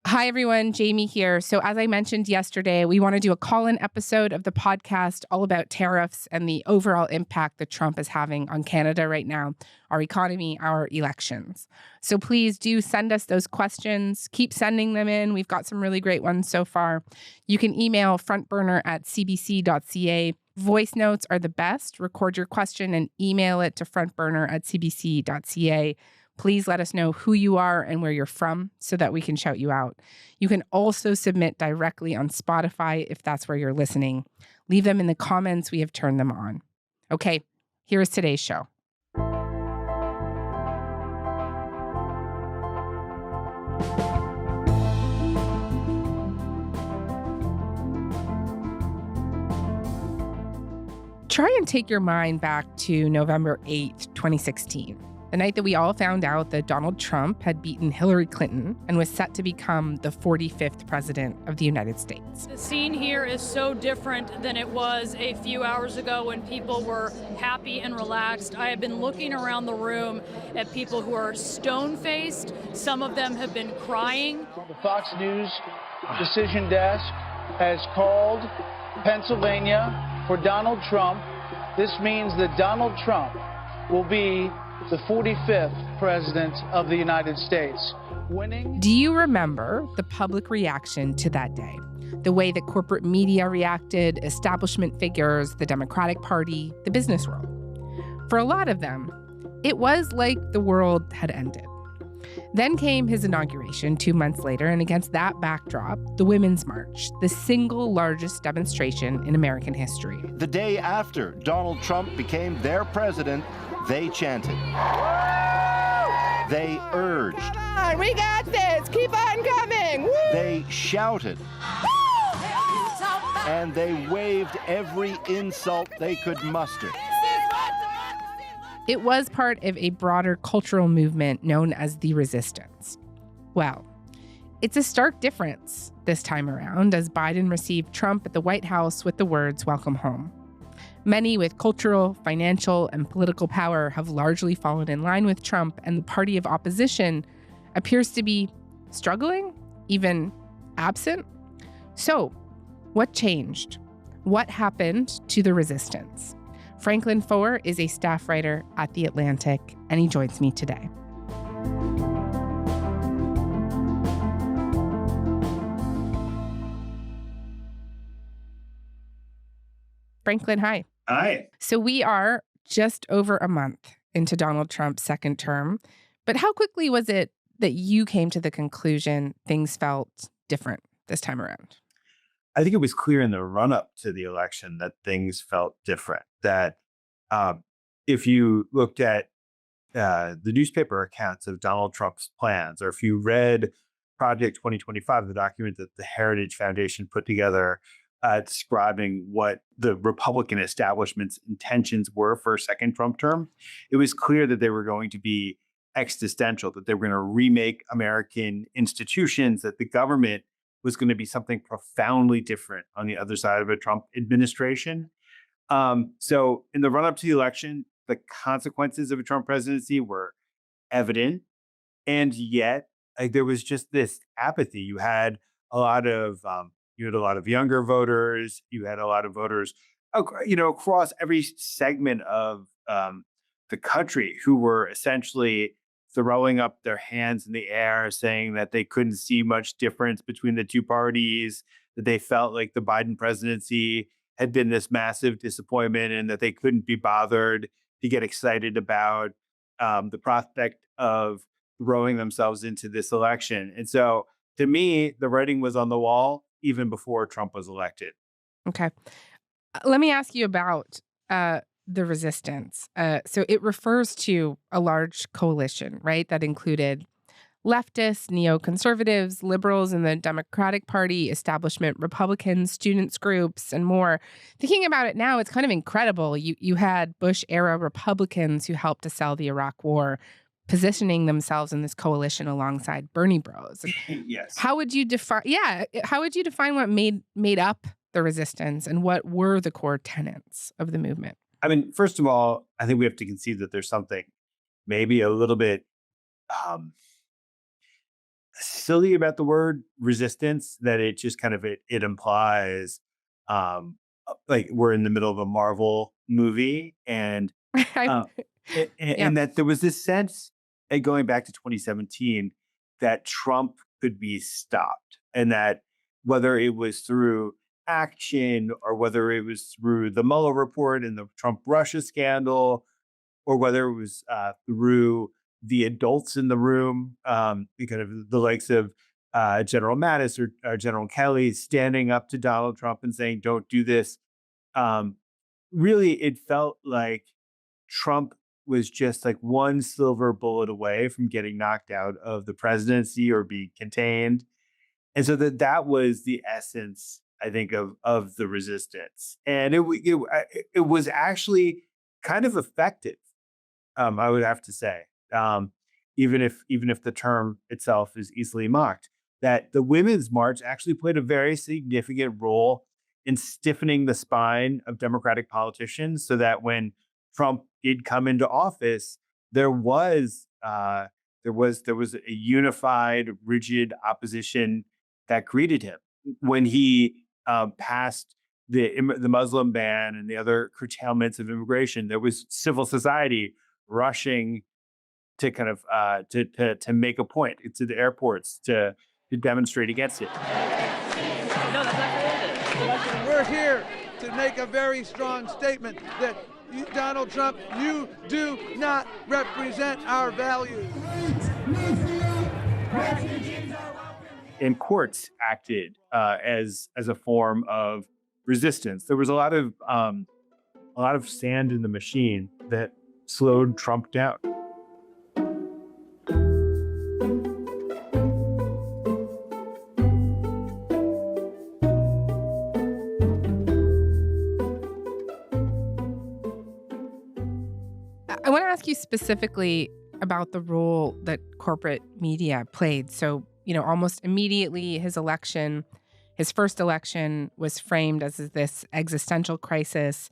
Hi, everyone. Jamie here. So, as I mentioned yesterday, we want to do a call-in episode of the podcast all about tariffs and the overall impact that Trump is having on Canada right now, our economy, our elections. So please do send us those questions. Keep sending them in. We've got some really great ones so far. You can email frontburner@cbc.ca. Voice notes are the best. Record your question and email it to frontburner@cbc.ca. Please let us know who you are and where you're from so that we can shout you out. You can also submit directly on Spotify if that's where you're listening. Leave them in the comments. We have turned them on. Okay, here is today's show. Try and take your mind back to November 8th, 2016. The night that we all found out that Donald Trump had beaten Hillary Clinton and was set to become the 45th president of the United States. The scene here is so different than it was a few hours ago when people were happy and relaxed. I have been looking around the room at people who are stone-faced. Some of them have been crying. The Fox News decision desk has called Pennsylvania for Donald Trump. This means that Donald Trump will be the 45th president of the United States. Winning. Do you remember the public reaction to that day? The way that corporate media reacted, establishment figures, the Democratic Party, the business world. For a lot of them, it was like the world had ended. Then came his inauguration 2 months later, and against that backdrop, the Women's March, the single largest demonstration in American history. The day after Donald Trump became their president, they chanted. They urged. Come on, we got this. Keep on coming. Woo! They shouted. And they waved every insult they could muster. It was part of a broader cultural movement known as the Resistance. Well, it's a stark difference this time around as Biden received Trump at the White House with the words, "Welcome home." Many with cultural, financial, and political power have largely fallen in line with Trump, and the party of opposition appears to be struggling, even absent. So, what changed? What happened to the resistance? Franklin Foer is a staff writer at The Atlantic, and he joins me today. Franklin, hi. Hi. So we are just over a month into Donald Trump's second term, but how quickly was it that you came to the conclusion things felt different this time around? I think it was clear in the run-up to the election that things felt different. That if you looked at the newspaper accounts of Donald Trump's plans, or if you read Project 2025, the document that the Heritage Foundation put together describing what the Republican establishment's intentions were for a second Trump term, it was clear that they were going to be existential, that they were going to remake American institutions, that the government was going to be something profoundly different on the other side of a Trump administration. So in the run-up to the election, the consequences of a Trump presidency were evident. And yet there was just this apathy. You had a lot of younger voters. You had a lot of voters, across every segment of the country who were essentially throwing up their hands in the air, saying that they couldn't see much difference between the two parties, that they felt like the Biden presidency had been this massive disappointment and that they couldn't be bothered to get excited about the prospect of throwing themselves into this election. And so to me, the writing was on the wall even before Trump was elected. Okay. Let me ask you about the resistance. So it refers to a large coalition, right, that included leftists, neoconservatives, liberals in the Democratic Party, establishment Republicans, students groups, and more. Thinking about it now, it's kind of incredible. You had Bush-era Republicans who helped to sell the Iraq War, positioning themselves in this coalition alongside Bernie Bros. Yes. How would you define? Yeah, how would you define what made up the resistance, and what were the core tenets of the movement? I mean, first of all, I think we have to concede that there's something maybe a little bit silly about the word resistance that it just kind of it implies like we're in the middle of a Marvel movie and I, uh, yeah. and that there was this sense going back to 2017 that Trump could be stopped and that whether it was through action or whether it was through the Mueller report and the Trump Russia scandal or whether it was through the adults in the room, kind of the likes of General Mattis or General Kelly standing up to Donald Trump and saying, "Don't do this." Um, Really, it felt like Trump was just like one silver bullet away from getting knocked out of the presidency or being contained, and so that was the essence, I think, of the resistance, and it was actually kind of effective. I would have to say, um, even if the term itself is easily mocked, that the Women's March actually played a very significant role in stiffening the spine of Democratic politicians, so that when Trump did come into office, there was a unified, rigid opposition that greeted him when he passed the Muslim ban and the other curtailments of immigration. There was civil society rushing to kind of to make a point to the airports to demonstrate against it. We're here to make a very strong statement that Donald Trump, you do not represent our values. And courts acted as a form of resistance. There was a lot of sand in the machine that slowed Trump down. I want to ask you specifically about the role that corporate media played. So, almost immediately his first election was framed as this existential crisis.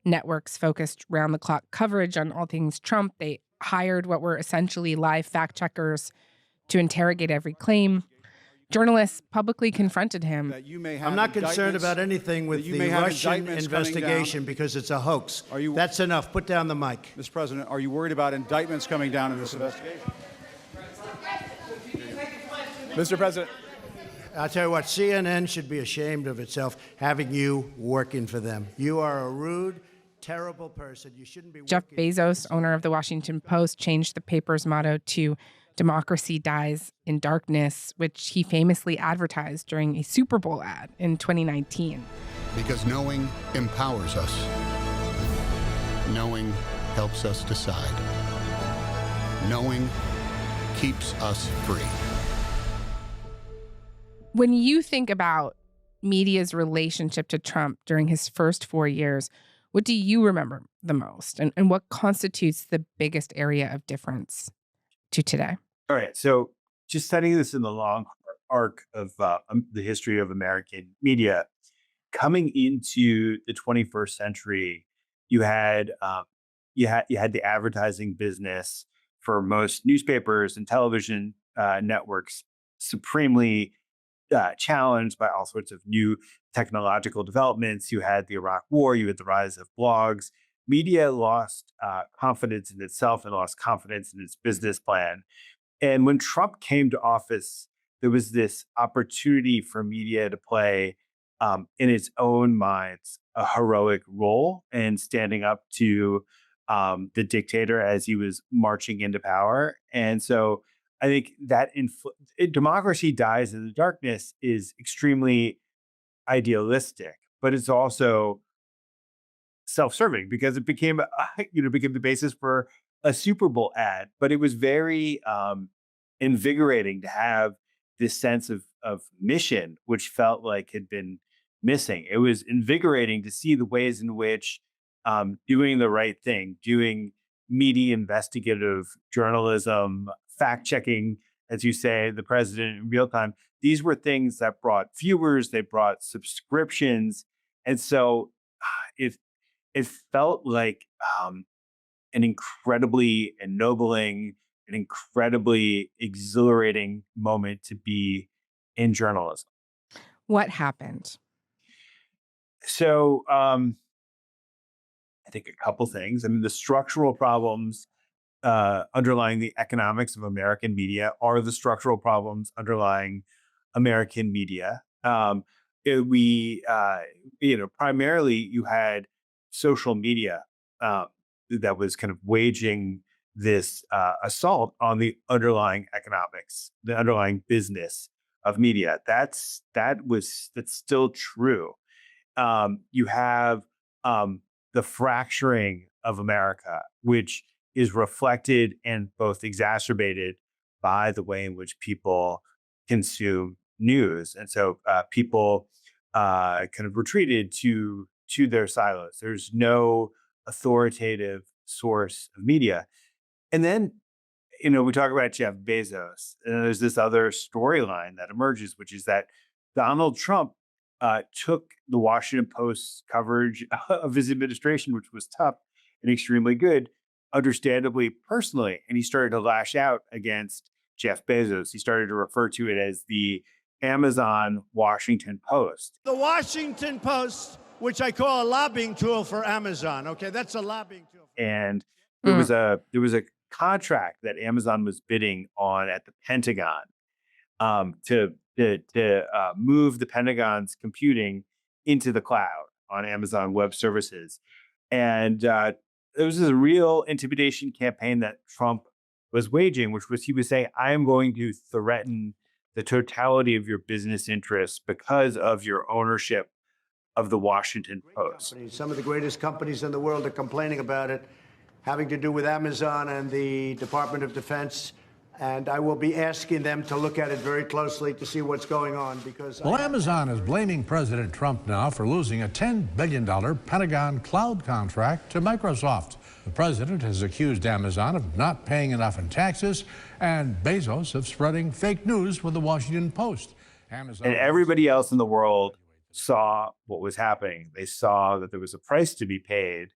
Networks focused round-the-clock coverage on all things Trump. They hired what were essentially live fact checkers to interrogate every claim. Journalists publicly confronted him. I'm not concerned about anything with the Russian investigation because it's a hoax. That's enough. Put down the mic. Mr. President, are you worried about indictments coming down in this investigation? Mr. President. I'll tell you what, CNN should be ashamed of itself having you working for them. You are a rude, terrible person. You shouldn't be. Jeff Bezos, owner of the Washington Post, changed the paper's motto to "Democracy dies in darkness," which he famously advertised during a Super Bowl ad in 2019. Because knowing empowers us. Knowing helps us decide. Knowing keeps us free. When you think about media's relationship to Trump during his first 4 years, what do you remember the most? And what constitutes the biggest area of difference to today? All right. So just studying this in the long arc of the history of American media, coming into the 21st century, you had the advertising business for most newspapers and television networks supremely challenged by all sorts of new technological developments. You had the Iraq War, you had the rise of blogs. Media lost confidence in itself and lost confidence in its business plan. And when Trump came to office, there was this opportunity for media to play, in its own minds, a heroic role in standing up to the dictator as he was marching into power. And so I think that democracy dies in the darkness is extremely idealistic, but it's also self-serving because it became the basis for a Super Bowl ad. But it was very invigorating to have this sense of mission, which felt like had been missing. It was invigorating to see the ways in which doing the right thing, doing media investigative journalism, fact checking, as you say, the president in real time. These were things that brought viewers, they brought subscriptions. And so it felt like an incredibly ennobling an incredibly exhilarating moment to be in journalism. What happened? So I think a couple things. I mean, the structural problems underlying the economics of American media are the structural problems underlying American media. Primarily you had social media that was kind of waging this assault on the underlying economics, the underlying business of media. That's still true. You have the fracturing of America, which is reflected and both exacerbated by the way in which people consume news. And so people kind of retreated to their silos. There's no authoritative source of media. And then, we talk about Jeff Bezos, and there's this other storyline that emerges, which is that Donald Trump took the Washington Post's coverage of his administration, which was tough and extremely good, understandably personally, and he started to lash out against Jeff Bezos. He started to refer to it as the Amazon Washington Post. The Washington Post, which I call a lobbying tool for Amazon. Okay, that's a lobbying tool. And there was a contract that Amazon was bidding on at the Pentagon to move the Pentagon's computing into the cloud on Amazon Web Services. And there was this real intimidation campaign that Trump was waging, which was he was saying, I am going to threaten the totality of your business interests because of your ownership of the Washington Post. Some of the greatest companies in the world are complaining about it, having to do with Amazon and the Department of Defense. And I will be asking them to look at it very closely to see what's going on, because Amazon is blaming President Trump now for losing a $10 billion Pentagon cloud contract to Microsoft. The president has accused Amazon of not paying enough in taxes and Bezos of spreading fake news with the Washington Post. And everybody else in the world saw what was happening. They saw that there was a price to be paid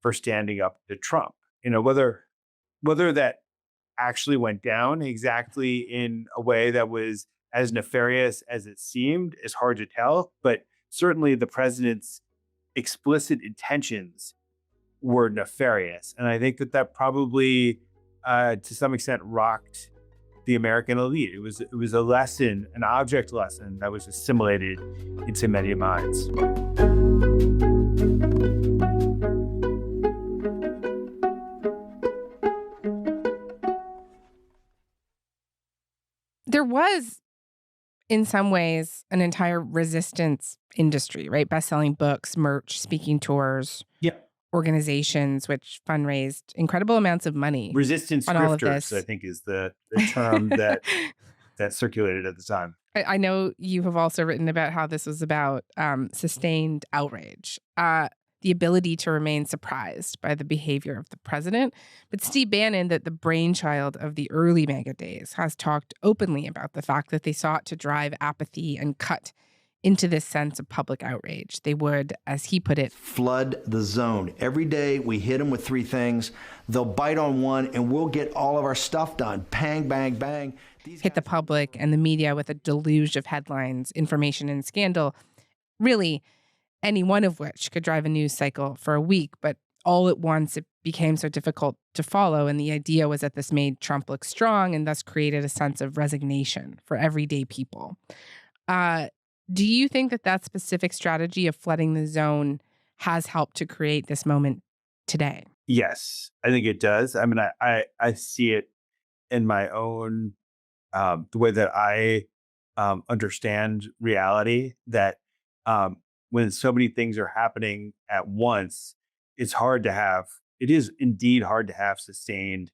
for standing up to Trump. Whether that actually went down exactly in a way that was as nefarious as it seemed is hard to tell, but certainly the president's explicit intentions were nefarious. And I think that probably to some extent rocked the American elite. It was a lesson, an object lesson that was assimilated into many minds. There was, in some ways, an entire resistance industry, right? Best-selling books, merch, speaking tours, organizations which fundraised incredible amounts of money. Resistance on all of grifters, this. I think, is the term that circulated at the time. I know you have also written about how this was about sustained outrage, the ability to remain surprised by the behavior of the president. But Steve Bannon, the brainchild of the early MAGA days, has talked openly about the fact that they sought to drive apathy and cut into this sense of public outrage. They would, as he put it, flood the zone. Every day we hit them with three things. They'll bite on one and we'll get all of our stuff done. Bang, bang, bang. Hit the public and the media with a deluge of headlines, information, and scandal, really any one of which could drive a news cycle for a week. But all at once, it became so difficult to follow. And the idea was that this made Trump look strong and thus created a sense of resignation for everyday people. Do you think that specific strategy of flooding the zone has helped to create this moment today? Yes, I think it does. I mean, I see it in my own, the way that I understand reality, that when so many things are happening at once, it is indeed hard to have sustained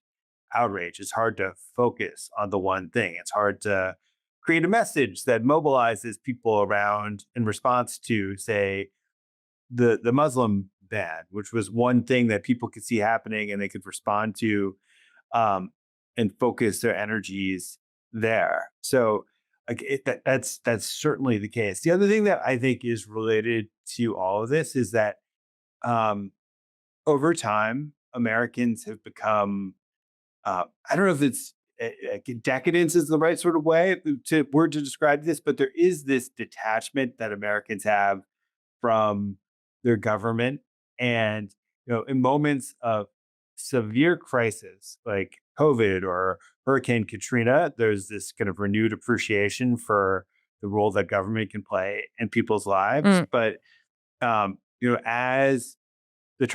outrage. It's hard to focus on the one thing. It's hard to create a message that mobilizes people around in response to, say, the Muslim ban, which was one thing that people could see happening and they could respond to and focus their energies there. So that's certainly the case. The other thing that I think is related to all of this is that over time, Americans have become I don't know if it's decadence is the right sort of word to describe this, but there is this detachment that Americans have from their government. And, in moments of severe crisis like COVID or Hurricane Katrina, there's this kind of renewed appreciation for the role that government can play in people's lives. But, as the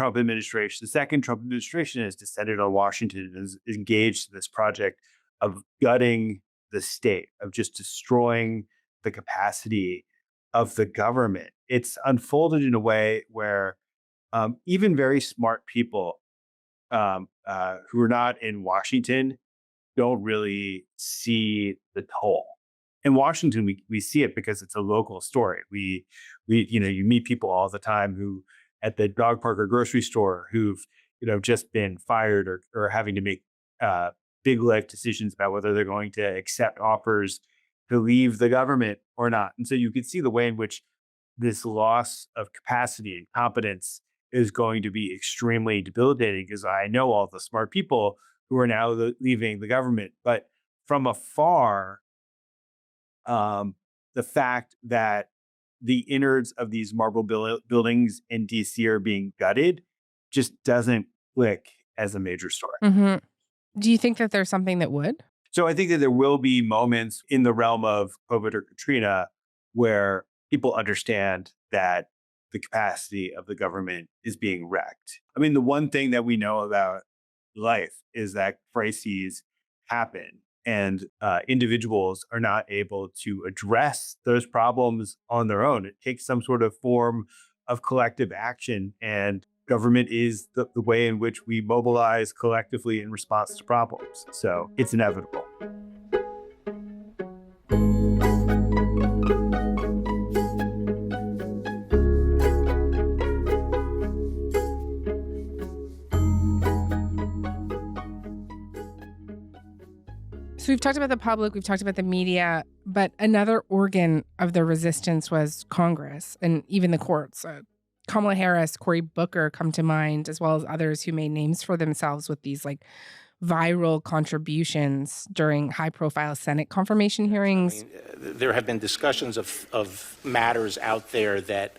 second Trump administration has descended on Washington and is engaged in this project of gutting the state, of just destroying the capacity of the government. It's unfolded in a way where even very smart people who are not in Washington don't really see the toll. In Washington, we see it because it's a local story. We you meet people all the time who at the dog park or grocery store who've just been fired or having to make big life decisions about whether they're going to accept offers to leave the government or not. And so you can see the way in which this loss of capacity and competence is going to be extremely debilitating, because I know all the smart people who are now leaving the government. But from afar, the fact that the innards of these marble buildings in DC are being gutted just doesn't click as a major story. Mm-hmm. Do you think that there's something that would? So I think that there will be moments in the realm of COVID or Katrina where people understand that the capacity of the government is being wrecked. I mean, the one thing that we know about life is that crises happen, and individuals are not able to address those problems on their own. It takes some sort of form of collective action, and government is the way in which we mobilize collectively in response to problems. So it's inevitable. So we've talked about the public, we've talked about the media, but another organ of the resistance was Congress and even the courts. Kamala Harris, Cory Booker come to mind, as well as others who made names for themselves with these viral contributions during high-profile Senate confirmation hearings. I mean, there have been discussions of matters out there that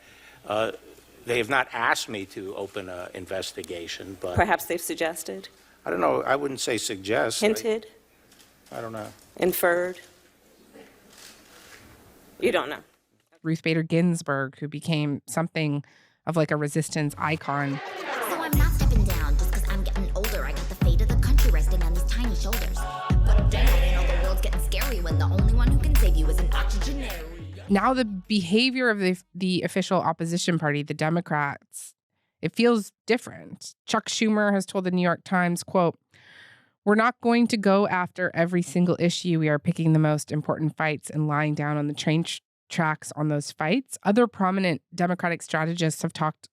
they have not asked me to open an investigation, but perhaps they've suggested. I don't know. I wouldn't say suggest. Hinted. I don't know. Inferred. You don't know. Ruth Bader Ginsburg, who became something of a resistance icon. So I'm not stepping down just because I'm getting older. I got the fate of the country resting on these tiny shoulders. But dang, the world's getting scary when the only one who can save you is an octogenarian. Now the behavior of the official opposition party, the Democrats, it feels different. Chuck Schumer has told the New York Times, quote, "We're not going to go after every single issue. We are picking the most important fights and lying down on the train tracks on those fights." Other prominent Democratic strategists have talked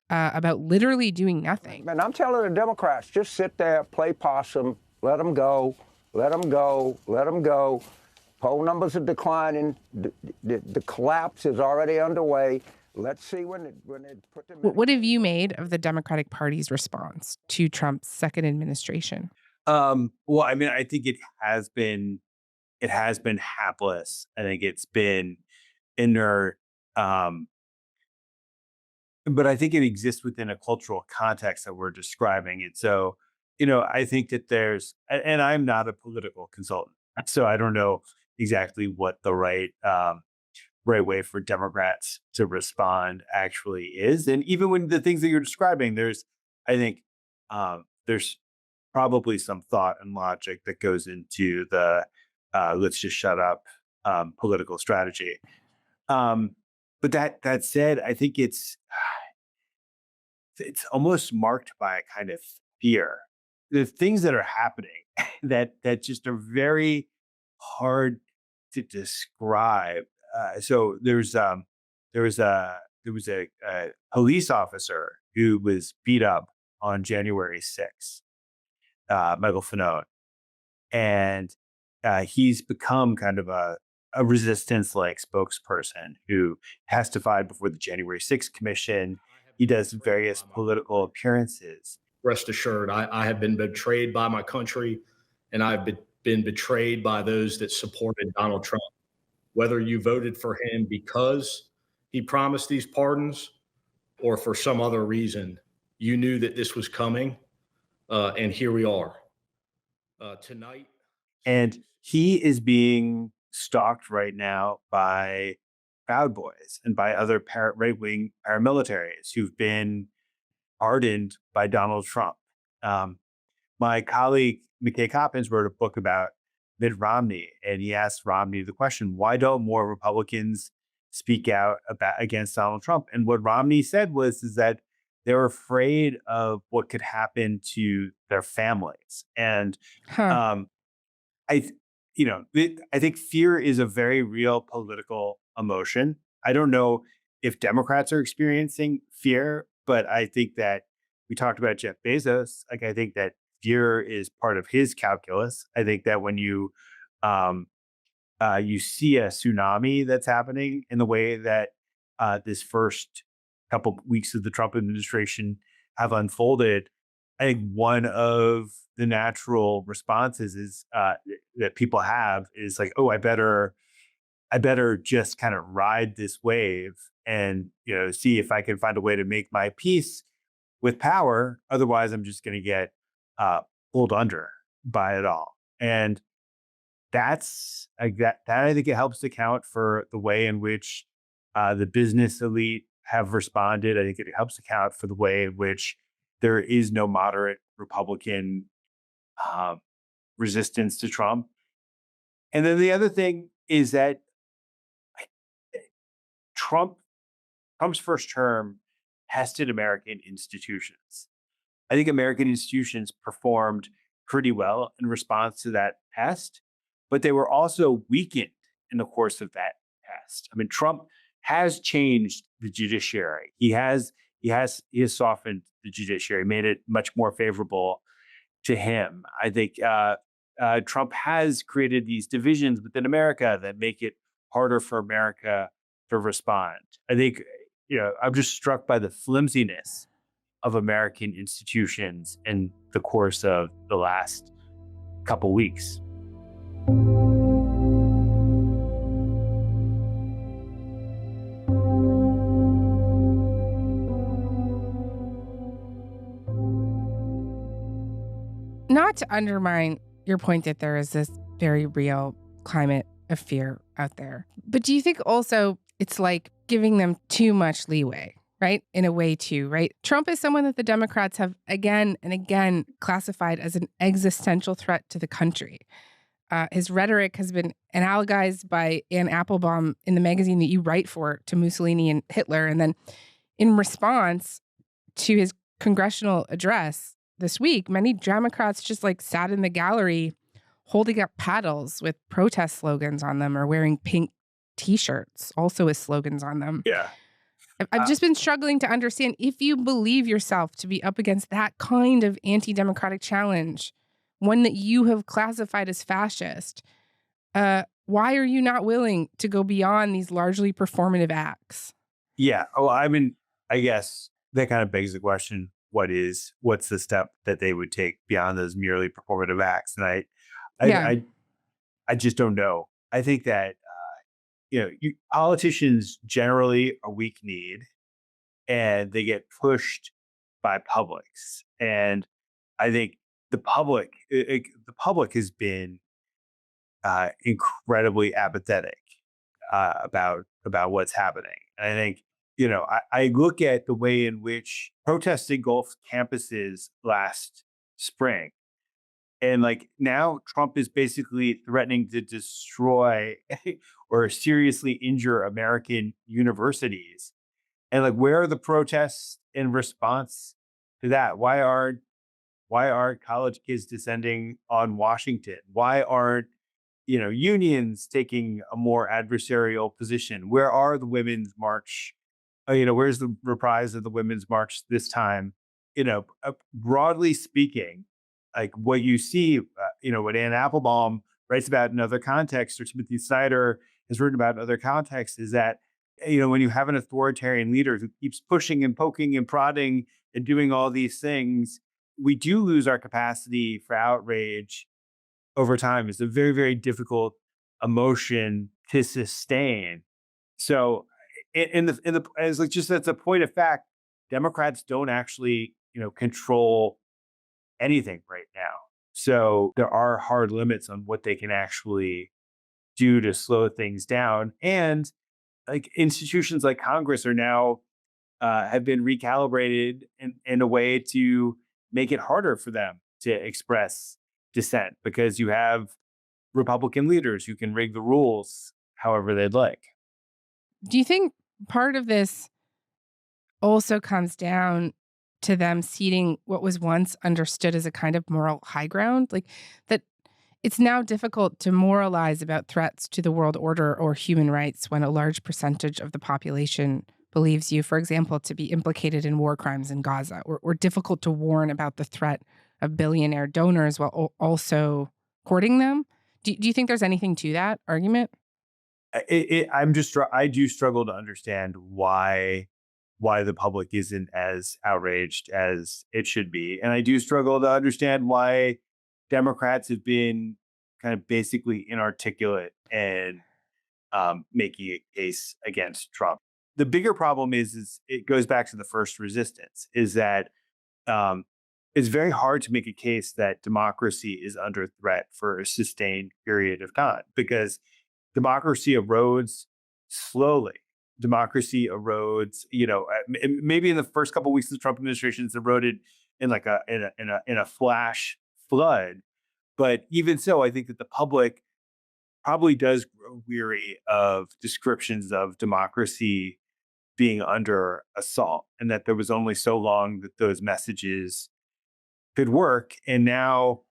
about literally doing nothing. Man, I'm telling the Democrats, just sit there, play possum, let them go, let them go, let them go. Poll numbers are declining. The collapse is already underway. Let's see when it put them. What have you made of the Democratic Party's response to Trump's second administration? Well, I mean, I think it has been hapless. I think it's been inert. But I think it exists within a cultural context that we're describing it. So, I think that and I'm not a political consultant, so I don't know exactly what the right way for Democrats to respond actually is. And even when the things that you're describing, there's probably some thought and logic that goes into the let's just shut up political strategy. But that said, I think it's almost marked by a kind of fear. The things that are happening that just are very hard to describe. So there was a police officer who was beat up on January 6th. Michael Fanone, and he's become kind of a resistance-like spokesperson who testified before the January 6th Commission. He does various political appearances. Rest assured, I have been betrayed by my country. and I've been betrayed by those that supported Donald Trump. Whether you voted for him because he promised these pardons or for some other reason, you knew that this was coming, and here we are tonight. And he is being stalked right now by Proud Boys and by other right-wing paramilitaries who've been pardoned by Donald Trump. My colleague, McKay Coppins, wrote a book about Mitt Romney, and he asked Romney the question, why don't more Republicans speak out against Donald Trump? And what Romney said is that they're afraid of what could happen to their families. And I think fear is a very real political emotion. I don't know if Democrats are experiencing fear, but I think that we talked about Jeff Bezos. Like, I think that fear is part of his calculus. I think that when you see a tsunami that's happening in the way that this first couple weeks of the Trump administration have unfolded, I think one of the natural responses is that people have is like, oh, I better just kind of ride this wave and see if I can find a way to make my peace with power. Otherwise, I'm just going to get pulled under by it all. And that's that I think it helps to account for the way in which the business elite have responded. I think it helps account for the way in which there is no moderate Republican resistance to Trump. And then the other thing is that Trump's first term tested American institutions. I think American institutions performed pretty well in response to that test, but they were also weakened in the course of that test. I mean, Trump has changed the judiciary. He has softened the judiciary, made it much more favorable to him. I think Trump has created these divisions within America that make it harder for America to respond. I think, I'm just struck by the flimsiness of American institutions in the course of the last couple weeks. Not to undermine your point that there is this very real climate of fear out there, but do you think also it's like giving them too much leeway, right? In a way too, right? Trump is someone that the Democrats have again and again classified as an existential threat to the country. His rhetoric has been analogized by Anne Applebaum in the magazine that you write for to Mussolini and Hitler. And then in response to his congressional address this week, many Democrats just sat in the gallery holding up paddles with protest slogans on them or wearing pink T-shirts also with slogans on them. Yeah. I've just been struggling to understand, if you believe yourself to be up against that kind of anti-democratic challenge, one that you have classified as fascist, why are you not willing to go beyond these largely performative acts? Yeah. Well, I mean, I guess that kind of begs the question, what's the step that they would take beyond those merely performative acts? And I just don't know. I think that, politicians generally are weak-kneed and they get pushed by publics. And I think the public has been incredibly apathetic about what's happening. And I think, I look at the way in which protests engulfed campuses last spring. And now Trump is basically threatening to destroy or seriously injure American universities. And where are the protests in response to that? Why aren't college kids descending on Washington? Why aren't unions taking a more adversarial position? Where are the Women's March? Where's the reprise of the Women's March this time? Broadly speaking, what you see, what Anne Applebaum writes about in other contexts, or Timothy Snyder has written about in other contexts, is that, when you have an authoritarian leader who keeps pushing and poking and prodding and doing all these things, we do lose our capacity for outrage over time is a very, very difficult emotion to sustain. So as like just as a point of fact, Democrats don't actually, control anything right now. So there are hard limits on what they can actually do to slow things down. And like institutions like Congress are now have been recalibrated in a way to make it harder for them to express dissent because you have Republican leaders who can rig the rules however they'd like. Do you think part of this also comes down to them ceding what was once understood as a kind of moral high ground? Like that it's now difficult to moralize about threats to the world order or human rights when a large percentage of the population believes you, for example, to be implicated in war crimes in Gaza, or difficult to warn about the threat of billionaire donors while also courting them. Do you think there's anything to that argument? I do struggle to understand why the public isn't as outraged as it should be. And I do struggle to understand why Democrats have been kind of basically inarticulate and making a case against Trump. The bigger problem is it goes back to the first resistance, is that it's very hard to make a case that democracy is under threat for a sustained period of time because democracy erodes slowly. Democracy erodes, maybe in the first couple of weeks of the Trump administration, it's eroded in like in a flash flood. But even so, I think that the public probably does grow weary of descriptions of democracy being under assault, and that there was only so long that those messages could work. And now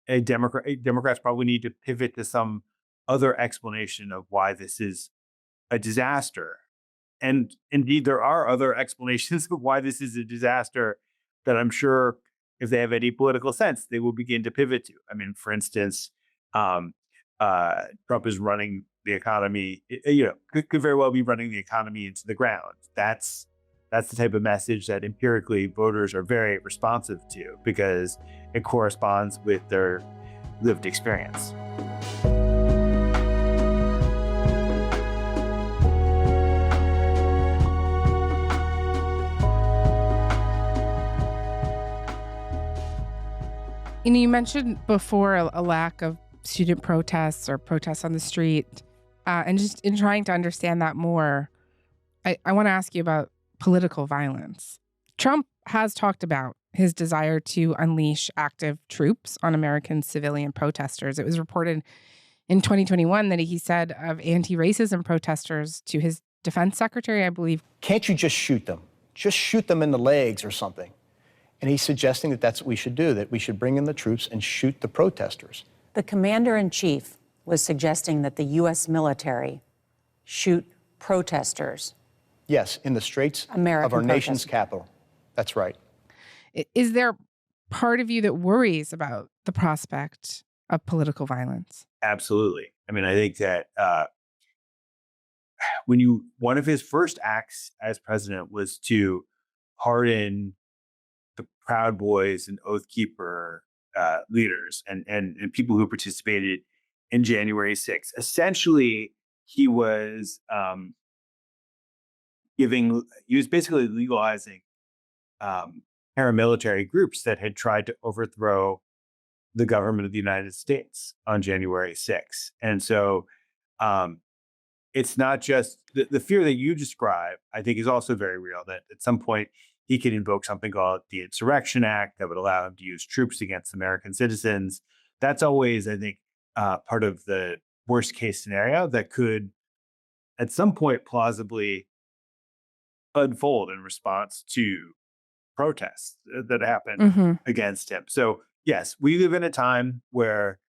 Democrats probably need to pivot to some other explanation of why this is a disaster. And indeed, there are other explanations of why this is a disaster that I'm sure if they have any political sense, they will begin to pivot to. I mean, for instance, Trump is running the economy, could very well be running the economy into the ground. That's the type of message that empirically voters are very responsive to because it corresponds with their lived experience. You mentioned before a lack of student protests or protests on the street. And just in trying to understand that more, I want to ask you about political violence. Trump has talked about his desire to unleash active troops on American civilian protesters. It was reported in 2021 that he said of anti-racism protesters to his defense secretary, I believe. Can't you just shoot them? Just shoot them in the legs or something. And he's suggesting that that's what we should do, that we should bring in the troops and shoot the protesters. The commander-in-chief was suggesting that the U.S. military shoot protesters. Yes, in the streets of our nation's capital. That's right. Is there part of you that worries about the prospect of political violence? Absolutely. I mean, I think that one of his first acts as president was to pardon the Proud Boys and Oath Keeper leaders and people who participated in January 6th. Essentially, he was basically legalizing paramilitary groups that had tried to overthrow the government of the United States on January 6th. And so it's not just the fear that you describe, I think is also very real, that at some point he could invoke something called the Insurrection Act that would allow him to use troops against American citizens. That's always, I think, part of the worst case scenario that could at some point plausibly unfold in response to protests that happen against him. So yes, we live in a time where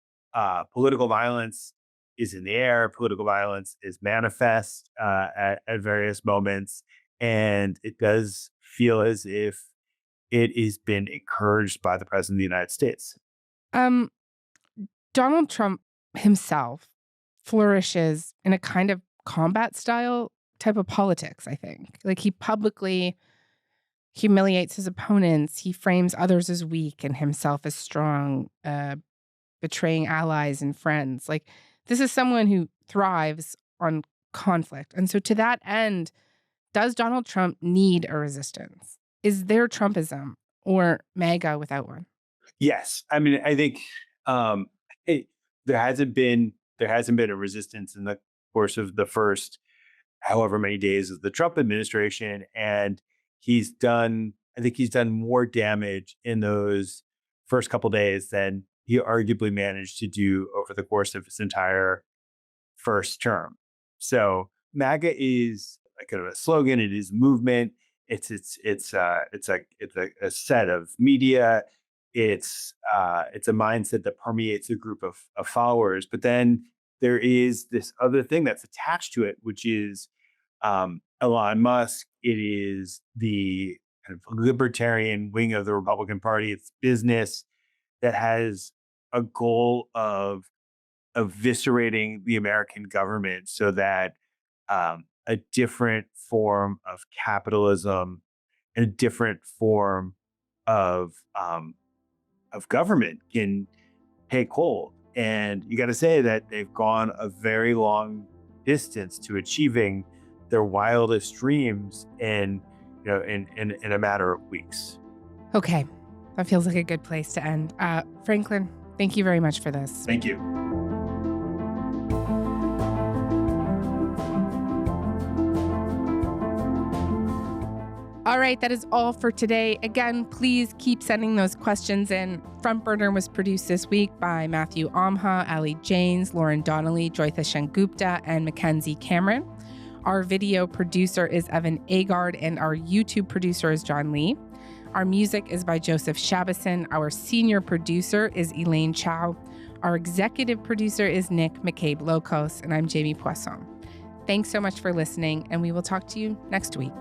political violence is in the air, political violence is manifest at various moments, and it does feel as if it has been encouraged by the president of the United States. Donald Trump himself flourishes in a kind of combat style type of politics, I think. Like he publicly humiliates his opponents. He frames others as weak and himself as strong. betraying allies and friends. Like, this is someone who thrives on conflict. And so to that end, does Donald Trump need a resistance? Is there Trumpism or MAGA without one? Yes. I mean, I think there hasn't been a resistance in the course of the first however many days of the Trump administration. And I think he's done more damage in those first couple days than he arguably managed to do over the course of his entire first term. So MAGA is like kind of a slogan. It is movement. It's a set of media. It's a mindset that permeates a group of followers. But then there is this other thing that's attached to it, which is Elon Musk. It is the kind of libertarian wing of the Republican Party. It's business that has a goal of eviscerating the American government so that a different form of capitalism and a different form of government can take hold. And you got to say that they've gone a very long distance to achieving their wildest dreams in a matter of weeks. Okay, that feels like a good place to end. Franklin, thank you very much for this. Thank you. All right, that is all for today. Again, please keep sending those questions in. Front Burner was produced this week by Matthew Amha, Ali Janes, Lauren Donnelly, Joytha Shengupta, and Mackenzie Cameron. Our video producer is Evan Agard, and our YouTube producer is John Lee. Our music is by Joseph Shabison. Our senior producer is Elaine Chow. Our executive producer is Nick McCabe-Locos, and I'm Jamie Poisson. Thanks so much for listening, and we will talk to you next week.